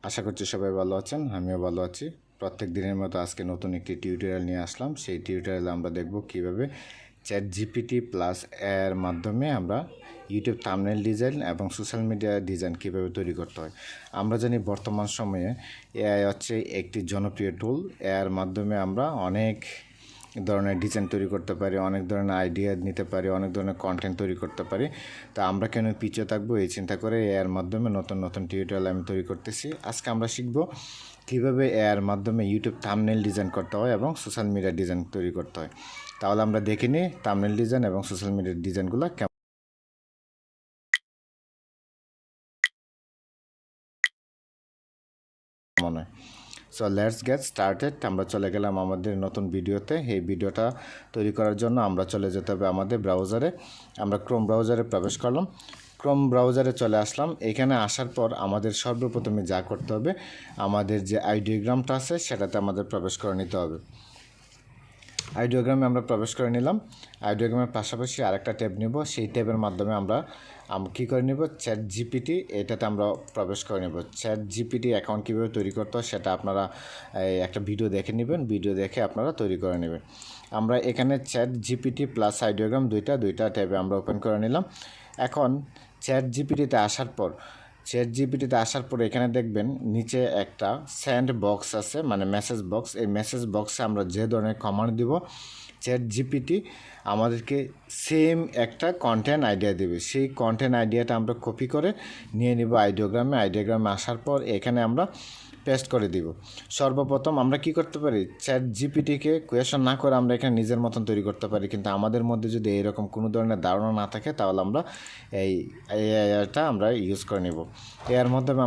আশা করছি সবাই ভালো আছেন, আমিও ভালো আছি। প্রত্যেক দিনের মতো আজকে নতুন একটি টিউটোরিয়াল নিয়ে আসলাম। সেই টিউটোরিয়ালে আমরা দেখব কিভাবে চ্যাট জিপিটি প্লাস এর মাধ্যমে আমরা ইউটিউব থাম্বনেল ডিজাইন এবং সোশ্যাল মিডিয়া ডিজাইন কীভাবে তৈরি করতে হয়। আমরা জানি বর্তমান সময়ে এআই হচ্ছে একটি জনপ্রিয় টুল। এর মাধ্যমে আমরা অনেক ধরনের ডিজাইন তৈরি করতে পারি, অনেক ধরনের আইডিয়া নিতে পারি, অনেক ধরনের কন্টেন্ট তৈরি করতে পারি। তো আমরা কেন পিছিয়ে থাকবো এই চিন্তা করে এর মাধ্যমে নতুন নতুন টিউটোরিয়াল আমি তৈরি করতেছি। আজকে আমরা শিখব কীভাবে এর মাধ্যমে ইউটিউব থাম্বনেল ডিজাইন করতে হয় এবং সোশ্যাল মিডিয়া ডিজাইন তৈরি করতে হয়। তাহলে আমরা দেখে নিই থাম্বনেল ডিজাইন এবং সোশ্যাল মিডিয়ার ডিজাইনগুলো কেমন মনে হয়। So let's get started. আমরা চলে গেলাম আমাদের নতুন ভিডিওতে। এই ভিডিওটা তৈরি করার জন্য আমরা চলে যেতে হবে আমাদের ব্রাউজারে। আমরা ক্রোম ব্রাউজারে প্রবেশ করলাম, ক্রোম ব্রাউজারে চলে আসলাম। এখানে আসার পর আমাদের সর্বপ্রথমে যা করতে হবে, আমাদের যে আইডিওগ্রামটা আছে সেটাতে আমাদের প্রবেশ করে নিতে হবে। আইডিওগ্রামে আমরা প্রবেশ করে নিলাম। আইডিওগ্রামের পাশাপাশি আরেকটা ট্যাব নিব, সেই ট্যাবের মাধ্যমে আমরা কী করে নেব, চ্যাট জিপিটি, এটাতে আমরা প্রবেশ করে নেব। চ্যাট জিপিটি অ্যাকাউন্ট কীভাবে তৈরি করতে হয় সেটা আপনারা একটা ভিডিও দেখে নেবেন, ভিডিও দেখে আপনারা তৈরি করে নেবেন। আমরা এখানে চ্যাট জিপিটি প্লাস আইডিওগ্রাম দুইটা ট্যাবে আমরা ওপেন করে নিলাম। এখন চ্যাট জিপিটিতে আসার পর এখানে দেখবেন নিচে একটা স্যান্ড বক্স আছে, মানে মেসেজ বক্স। এই মেসেজ বক্সে আমরা যে ধরনের কমান্ড দিব, চ্যাট জিপিটি আমাদেরকে সেম একটা কন্টেন্ট আইডিয়া দেবে। সেই কন্টেন্ট আইডিয়াটা আমরা কপি করে নিয়ে নিব আইডিওগ্রামে আসার পর এখানে আমরা পেস্ট করে দিব। সর্বপ্রথম আমরা কি করতে পারি, চ্যাট জিপিটিকে কোয়েশন না করে আমরা এখানে নিজের মতন তৈরি করতে পারি। কিন্তু আমাদের মধ্যে যদি এরকম কোনো ধরনের ধারণা না থাকে তাহলে আমরা এই এআইটা আমরা ইউজ করে নেব। এর মাধ্যমে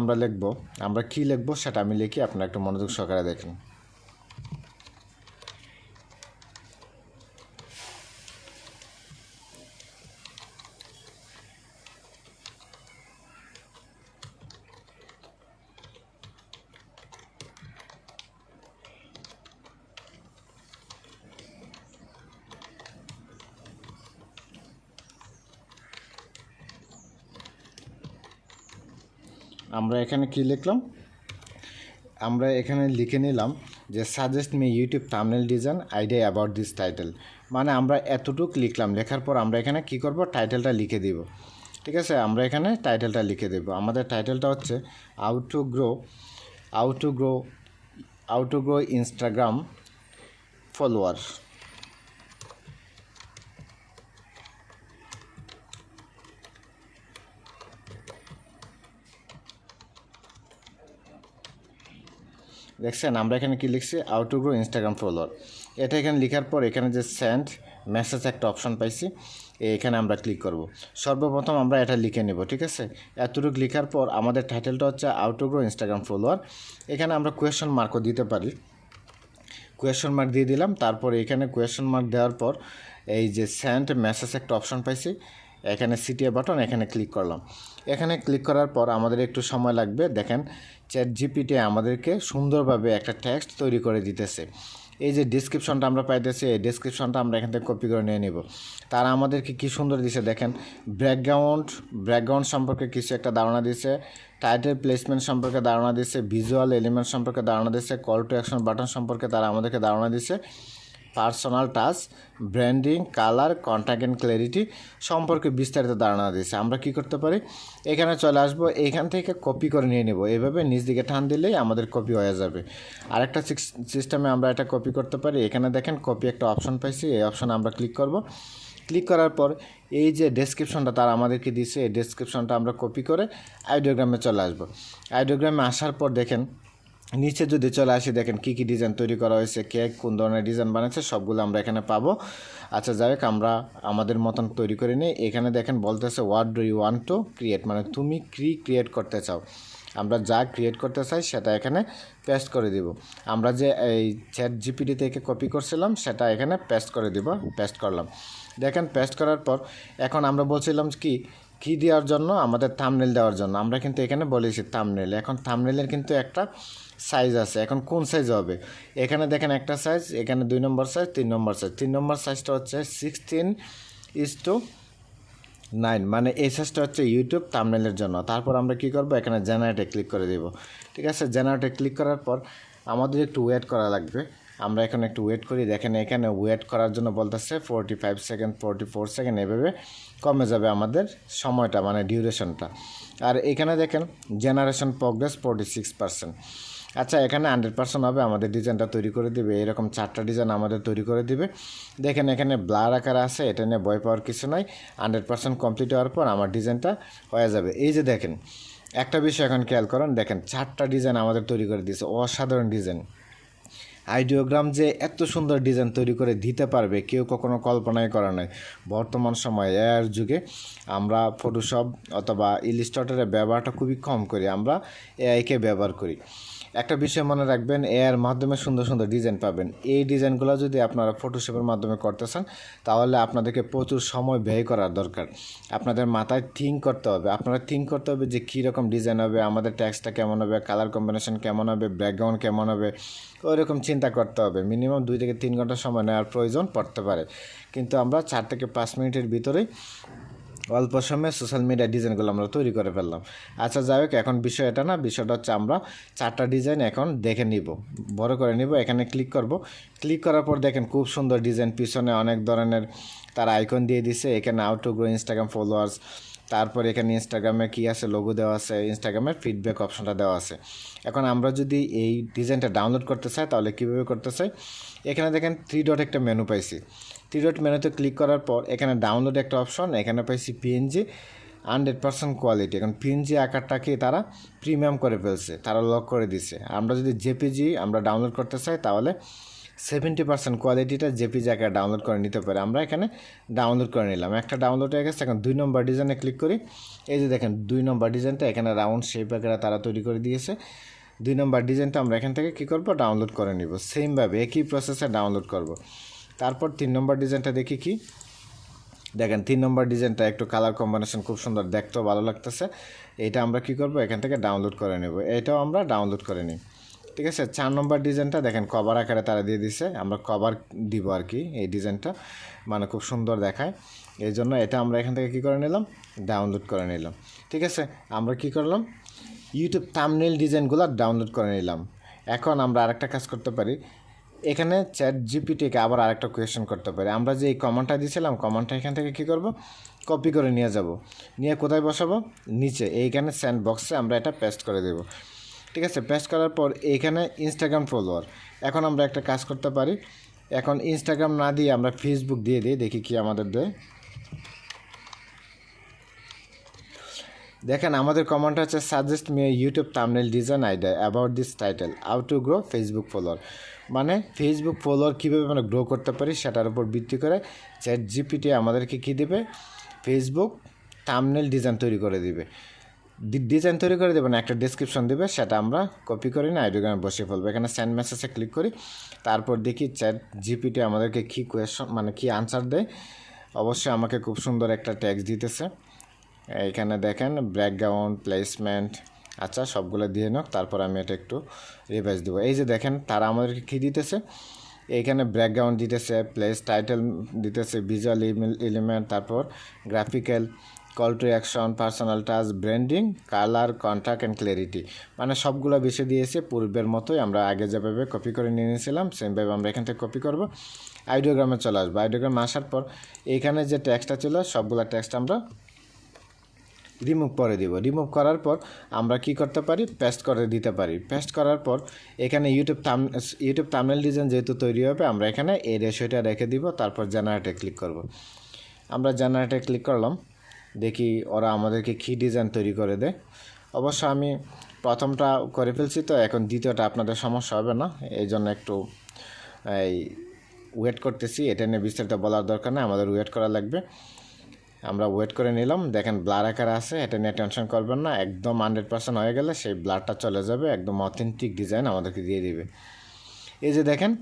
আমরা কি লিখব সেটা আমি লিখি, আপনারা একটু মনোযোগ সহকারে দেখেন। আমরা এখানে কি লিখলাম, আমরা এখানে লিখে নিলাম যে suggest me YouTube thumbnail design idea about this title. মানে আমরা এতটুকু লিখলাম, লেখার পর আমরা এখানে কি করব, টাইটেলটা লিখে দিব। ঠিক আছে, আমরা এখানে টাইটেলটা লিখে দেব। আমাদের টাইটেলটা হচ্ছে how to grow Instagram follower. দেখছেন আমরা এখানে কি লিখছি, how to grow Instagram follower. এটা এখানে লেখার পর এখানে যে সেন্ড মেসেজ একটা অপশন পাইছি, এখানে আমরা ক্লিক করব। সর্বপ্রথম আমরা এটা লিখে নেব। ঠিক আছে, এতটুকু লেখার পর আমাদের টাইটেলটা হচ্ছে how to grow Instagram follower. এখানে আমরা কোয়েশ্চন মার্কও দিতে পারি, কোয়েশ্চন মার্ক দিয়ে দিলাম। তারপর এখানে কোয়েশ্চন মার্ক দেওয়ার পর এই যে সেন্ড মেসেজ একটা অপশন পাইছি, এখানে সিটিএ বাটন, এখানে ক্লিক করলাম। এখানে ক্লিক করার পর আমাদের একটু সময় লাগবে। দেখেন চ্যাট জিপিটি আমাদেরকে সুন্দরভাবে একটা টেক্সট তৈরি করে দিতেছে। এই যে ডিসক্রিপশনটা আমরা পাইতেছি, এই ডিসক্রিপশনটা আমরা এখান থেকে কপি করে নিয়ে নিব। তারা আমাদেরকে কী সুন্দর দিছে দেখেন, ব্যাকগ্রাউন্ড সম্পর্কে কিছু একটা ধারণা দিছে, টাইটেল প্লেসমেন্ট সম্পর্কে ধারণা দিচ্ছে, ভিজুয়াল এলিমেন্ট সম্পর্কে ধারণা দিচ্ছে, কল টু অ্যাকশন বাটন সম্পর্কে তারা আমাদেরকে ধারণা দিচ্ছে, personal touch, branding, colour, contact and clarity সম্পর্কে বিস্তারিত ধারণা দিচ্ছে। আমরা কি করতে পারি, এখানে চলে আসবো, এইখান থেকে কপি করে নিয়ে নেব। এইভাবে নিচ দিকে টান দিলেই আমাদের কপি হয়ে যাবে। আরেকটা সিস্টেমে আমরা এটা কপি করতে পারি। এখানে দেখেন কপি একটা অপশন পাইছি, এই অপশনে আমরা ক্লিক করব। ক্লিক করার পর এই যে ডেসক্রিপশনটা তারা আমাদেরকে দিচ্ছে, এই ডেসক্রিপশনটা আমরা কপি করে আইডিওগ্রামে চলে আসবো। আইডিওগ্রামে আসার পর দেখেন নিচে যদি চলে আসি, দেখেন কী কী ডিজাইন তৈরি করা হয়েছে, কে কোন ধরনের ডিজাইন বানাচ্ছে সবগুলো আমরা এখানে পাবো। আচ্ছা যাই হোক, আমরা আমাদের মতন তৈরি করে নিই। এখানে দেখেন বলতেছে what do you want to create, মানে তুমি ক্রিয়েট করতে চাও। আমরা যা ক্রিয়েট করতে চাই সেটা এখানে পেস্ট করে দিব। আমরা যে এই চ্যাট জিপিটি থেকে কপি করছিলাম সেটা এখানে পেস্ট করে দিব, পেস্ট করলাম। দেখেন পেস্ট করার পর এখন আমরা বলছিলাম কি দেওয়ার জন্য, আমাদের থাম্বনেল দেওয়ার জন্য। আমরা কিন্তু এখানে বলেছি থাম্বনেল। এখন থাম্বনেলের কিন্তু একটা সাইজ আছে, এখন কোন সাইজ হবে, এখানে দেখেন একটা সাইজ, এখানে 2 নম্বর সাইজ, 3 নম্বর সাইজ। 3 নম্বর সাইজটা হচ্ছে 16:9 9 মানে এই সাইজটা হচ্ছে ইউটিউব থাম্বনেলের জন্য। তারপর আমরা কি করব, এখানে জেনারেটে ক্লিক করে দেব। ঠিক আছে, জেনারেটে ক্লিক করার পর আমাদের একটু ওয়েট করা লাগবে। আমরা এখন একটু ওয়েট করি। দেখেন এখানে ওয়েট করার জন্য বলতেছে 45 সেকেন্ড, 44 সেকেন্ড, এভাবে কমে যাবে আমাদের সময়টা, মানে ডিউরেশনটা। আর এখানে দেখেন জেনারেশন প্রোগ্রেস 46%। আচ্ছা, এখানে 100% হবে, আমাদের ডিজাইনটা তৈরি করে দিবে। এরকম 4টা ডিজাইন আমাদের তৈরি করে দিবে। দেখেন এখানে ব্লার আকার আছে, এটা নিয়ে ভয় পাওয়ার কিছু নাই। 100% কমপ্লিট হওয়ার পর আমার ডিজাইনটা হয়ে যাবে। এই যে দেখেন একটা বিষয় এখন খেয়াল করেন, দেখেন 4টা ডিজাইন আমাদের তৈরি করে দিয়েছে, অসাধারণ ডিজাইন। আইডিওগ্রাম যে এত সুন্দর ডিজাইন তৈরি করে দিতে পারবে কেউ কখনো কল্পনাই করা নাই। বর্তমান সময়ে এআইয়ের যুগে আমরা ফটোশপ অথবা ইলিস্ট্রেটরের ব্যবহারটা খুবই কম করি, আমরা এআইকে ব্যবহার করি। একটা বিষয় মনে রাখবেন, এআইয়ের মাধ্যমে সুন্দর সুন্দর ডিজাইন পাবেন। এই ডিজাইনগুলো যদি আপনারা ফটোশপের মাধ্যমে করতে চান তাহলে আপনাদেরকে প্রচুর সময় ব্যয় করার দরকার। আপনাদের মাথায় থিঙ্ক করতে হবে, আপনারা থিঙ্ক করতে হবে যে কীরকম ডিজাইন হবে, আমাদের টেক্সটটা কেমন হবে, কালার কম্বিনেশন কেমন হবে, ব্যাকগ্রাউন্ড কেমন হবে, ওইরকম চিন্তা করতে হবে। মিনিমাম 2 থেকে 3 ঘন্টা সময় নেওয়ার প্রয়োজন পড়তে পারে, কিন্তু আমরা 4 থেকে 5 মিনিটের ভিতরেই অল্প সময়ে সোশ্যাল মিডিয়া ডিজাইনগুলো আমরা তৈরি করে ফেললাম। আচ্ছা যাই হোক, এখন বিষয় এটা না, বিষয়টা হচ্ছে আমরা 4টা ডিজাইন এখন দেখে নিব, বড় করে নিব। এখানে ক্লিক করব। ক্লিক করার পর দেখেন খুব সুন্দর ডিজাইন, পিছনে অনেক ধরনের তার আইকন দিয়ে দিছে। এখানে how to grow Instagram followers, তারপর এখানে ইনস্টাগ্রামে কী আছে, লোগো দেওয়া আছে, ইনস্টাগ্রামের ফিডব্যাক অপশনটা দেওয়া আছে। এখন আমরা যদি এই ডিজাইনটা ডাউনলোড করতে চাই তাহলে কীভাবে করতে চাই, এখানে দেখেন 3 ডট একটা মেনু পাইছি। 3 ডট মেনুতে ক্লিক করার পর এখানে ডাউনলোড একটা অপশন, এখানে পাইছি পিএনজি 100% কোয়ালিটি। এখন পিএনজি আকারটাকে তারা প্রিমিয়াম করে ফেলছে, তারা লক করে দিছে। আমরা যদি জেপিজি আমরা ডাউনলোড করতে চাই তাহলে 70% কোয়ালিটিটা জেপিজি আকারে ডাউনলোড করে নিতে পারে। আমরা এখানে ডাউনলোড করে নিলাম, একটা ডাউনলোড হয়ে গেছে। এখন 2 নম্বর ডিজাইনে ক্লিক করি। এই যে দেখেন 2 নম্বর ডিজাইনটা এখানে রাউন্ড শেপ আকারে তারা তৈরি করে দিয়েছে। 2 নম্বর ডিজাইনটা আমরা এখান থেকে কী করব, ডাউনলোড করে নিব। সেমভাবে একই প্রসেসে ডাউনলোড করব। তারপর 3 নম্বর ডিজাইনটা দেখি কি, দেখেন 3 নম্বর ডিজাইনটা একটু কালার কম্বিনেশন খুব সুন্দর, দেখতেও ভালো লাগতেছে। এটা আমরা কি করব, এখান থেকে ডাউনলোড করে নেব। এটাও আমরা ডাউনলোড করে নিই। ঠিক আছে, 4 নম্বর ডিজাইনটা দেখেন কভার আকারে তারা দিয়ে দিছে, আমরা কভার দিব আর কি। এই ডিজাইনটা মানে খুব সুন্দর দেখায়, এই জন্য এটা আমরা এখান থেকে কী করে নিলাম, ডাউনলোড করে নিলাম। ঠিক আছে, আমরা কি করলাম, ইউটিউব থাম্বনেল ডিজাইনগুলো ডাউনলোড করে নিলাম। এখন আমরা আরেকটা কাজ করতে পারি, এখানে চ্যাট জিপিটিকে আবার আরেকটা কোয়েশ্চেন করতে পারি। আমরা যে এই কমান্ডটা দিয়েছিলাম, কমান্ডটা এখান থেকে কী করব, কপি করে নিয়ে যাব। নিয়ে কোথায় বসাবো, নিচে এইখানে স্যান্ড বক্সে আমরা এটা পেস্ট করে দেব। ঠিক আছে, পেস্ট করার পর এইখানে ইনস্টাগ্রাম ফলোয়ার। এখন আমরা একটা কাজ করতে পারি, এখন ইনস্টাগ্রাম না দিয়ে আমরা ফেসবুক দিয়ে দিই, দেখি কি আমাদের দেয়। দেখেন আমাদের কমেন্ট হচ্ছে suggest me YouTube thumbnail design idea about this title, how to grow Facebook follower. মানে ফেসবুক ফলোয়ার কীভাবে আমরা গ্রো করতে পারি সেটার উপর ভিত্তি করে চ্যাট জিপিটি আমাদেরকে কী দেবে, ফেসবুক থাম্বনেল ডিজাইন তৈরি করে দিবে। ডিজাইন তৈরি করে দেবেন, একটা ডেসক্রিপশন দেবে, সেটা আমরা কপি করে না আইডিওগ্রামে বসিয়ে ফেলবো। এখানে সেন্ড মেসেজে ক্লিক করি, তারপর দেখি চ্যাট জিপিটি আমাদেরকে কী কোয়েশন মানে কী আনসার দেয়। অবশ্যই আমাকে খুব সুন্দর একটা ট্যাক্স দিতেছে। এখানে দেখেন ব্যাকগ্রাউন্ড, প্লেসমেন্ট, আচ্ছা সবগুলো দিয়ে নাও। তারপর আমি এটা একটু রিভাইজ দেবো। এই যে দেখেন তারা আমাদেরকে কী দিতেছে, এইখানে ব্যাকগ্রাউন্ড দিতেছে, প্লেস টাইটেল দিতেছে, ভিজুয়াল এলিমেন্ট, তারপর graphical, call to action, personal touch, branding, colour, contract and clarity, মানে সবগুলো বেশি দিয়েছে পূর্বের মতোই। আমরা আগে যেভাবে কপি করে নিয়ে নিয়েছিলাম সেমভাবে আমরা এখান থেকে কপি করব, আইডিওগ্রামে চলে আসবো। আইডিওগ্রামে আসার পর এইখানে যে টেক্সটটা ছিল সবগুলো টেক্সট আমরা রিমুভ করে দিব। রিমুভ করার পর আমরা কি করতে পারি, পেস্ট করে দিতে পারি। পেস্ট করার পর এখানে ইউটিউব থাম্বনেল ডিজাইন যেহেতু তৈরি হবে, আমরা এখানে এই রেশিওটা রেখে দিব। তারপর জেনারেটে ক্লিক করব। আমরা জেনারেটে ক্লিক করলাম, দেখি ওরা আমাদেরকে কী ডিজাইন তৈরি করে দেয়। অবশ্য আমি প্রথমটা করে ফেলছি, তো এখন দ্বিতীয়টা আপনাদের সমস্যা হবে না, এই জন্য একটু ওয়েট করতেছি। এটা নিয়ে বিস্তারিত বলার দরকার নেই, আমাদের ওয়েট করা লাগবে। আমরা ওয়েট করে নিলাম। দেখেন ব্লার আকারে আছে, এটা নিয়ে টেনশন করবেন না, একদম 100% হয়ে গেলে সেই ব্লারটা চলে যাবে, একদম অথেন্টিক ডিজাইন আমাদেরকে দিয়ে দিবে। এই যে দেখেন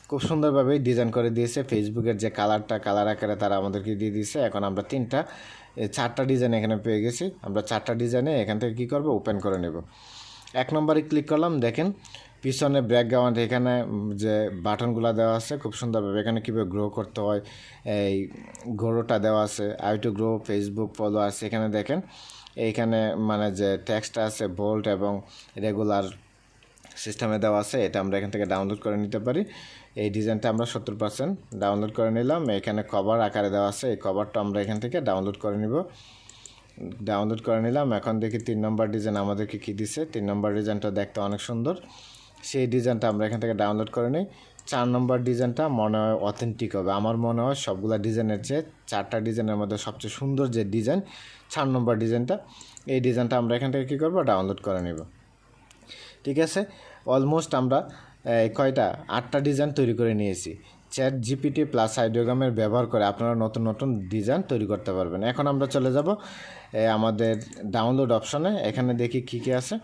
খুব সুন্দরভাবে ডিজাইন করে দিয়েছে। ফেসবুকের যে কালার আকারে তারা আমাদেরকে দিয়ে দিয়েছে। এখন আমরা 4টা ডিজাইন এখানে পেয়ে গেছি। আমরা 4টা ডিজাইনে এখান থেকে কী করবো, ওপেন করে নেব। 1 নম্বরে ক্লিক করলাম, দেখেন পিছনে ব্যাকগ্রাউন্ড এখানে যে বাটনগুলো দেওয়া আছে খুব সুন্দরভাবে, এখানে কীভাবে গ্রো করতে হয় এই গ্রোটা দেওয়া আছে, I to grow, Facebook followers এখানে দেখেন। এইখানে মানে যে টেক্সট আছে বোল্ড এবং রেগুলার সিস্টেমে দেওয়া আছে, এটা আমরা এখান থেকে ডাউনলোড করে নিতে পারি। এই ডিজাইনটা আমরা 70% ডাউনলোড করে নিলাম। এখানে কভার আকারে দেওয়া আছে, এই কভারটা আমরা এখান থেকে ডাউনলোড করে নিব। ডাউনলোড করে নিলাম। এখন দেখি 3 নম্বর ডিজাইন আমাদেরকে কী দিছে। 3 নম্বর ডিজাইনটা দেখতে অনেক সুন্দর, সেই ডিজাইনটা আমরা এখান থেকে ডাউনলোড করে নিই। 4 নম্বর ডিজাইনটা মনে হয় অথেন্টিক হবে, আমার মনে হয় সবগুলা ডিজাইনের চেয়ে 4টা ডিজাইনের মধ্যে সবচেয়ে সুন্দর যে ডিজাইন 4 নম্বর ডিজাইনটা। এই ডিজাইনটা আমরা এখান থেকে কী করবো, ডাউনলোড করে নেব। ঠিক আছে, অলমোস্ট আমরা কয়টা 8টা ডিজাইন তৈরি করে নিয়েছি। চ্যাট জিপিটি প্লাস আইডিওগ্রামের ব্যবহার করে আপনারা নতুন নতুন ডিজাইন তৈরি করতে পারবেন। এখন আমরা চলে যাব আমাদের ডাউনলোড অপশনে। এখানে দেখি কী কী আছে।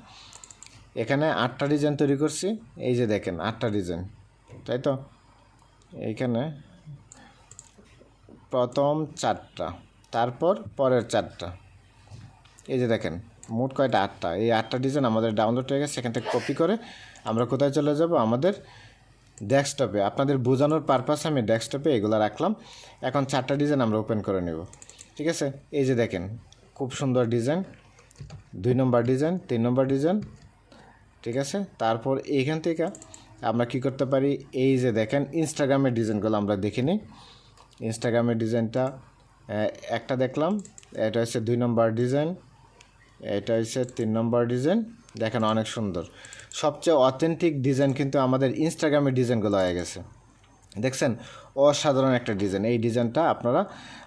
এখানে 8টা ডিজাইন তৈরি করছি, এই যে দেখেন 8টা ডিজাইন, তাই তো। এইখানে প্রথম 4টা, তারপর পরের 4টা, এই যে দেখেন মোট কয়টা 8টা। এই 8টা ডিজাইন আমাদের ডাউনলোড হয়ে গেছে। সেখান থেকে কপি করে আমরা কোথায় চলে যাব, আমাদের ডেস্কটপে। আপনাদের বোঝানোর পারপাসে আমি ডেস্কটপে এগুলো রাখলাম। এখন 4টা ডিজাইন আমরা ওপেন করে নেব। ঠিক আছে, এই যে দেখেন খুব সুন্দর ডিজাইন, 2 নম্বর ডিজাইন, 3 নম্বর ডিজাইন। ঠিক আছে, তারপর এইখান থেকে আমরা কি করতে পারি, এই যে দেখেন ইনস্টাগ্রামের ডিজাইনগুলো আমরা দেখে নিই। ইনস্টাগ্রামের ডিজাইনটা একটা দেখলাম, এটা হচ্ছে 2 নম্বর ডিজাইন, এটা হচ্ছে 3 নম্বর ডিজাইন। দেখেন অনেক সুন্দর, সবচেয়ে অথেন্টিক ডিজাইন কিন্তু আমাদের ইনস্টাগ্রামের ডিজাইনগুলো হয়ে গেছে। দেখছেন অসাধারণ একটা ডিজাইন। এই ডিজাইনটা আপনারা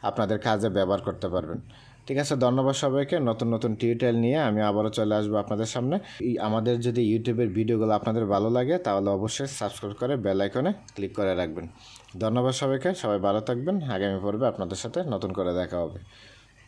আপনাদের কাজে ব্যবহার করতে পারবেন। ঠিক আছে, ধন্যবাদ সবাইকে। নতুন নতুন টিউটোরিয়াল নিয়ে আমি আবারও চলে আসবো আপনাদের সামনে। আমাদের যদি ইউটিউবের ভিডিওগুলো আপনাদের ভালো লাগে তাহলে অবশ্যই সাবস্ক্রাইব করে বেল আইকনে ক্লিক করে রাখবেন। ধন্যবাদ সবাইকে, সবাই ভালো থাকবেন। আগামী পর্বে আপনাদের সাথে নতুন করে দেখা হবে।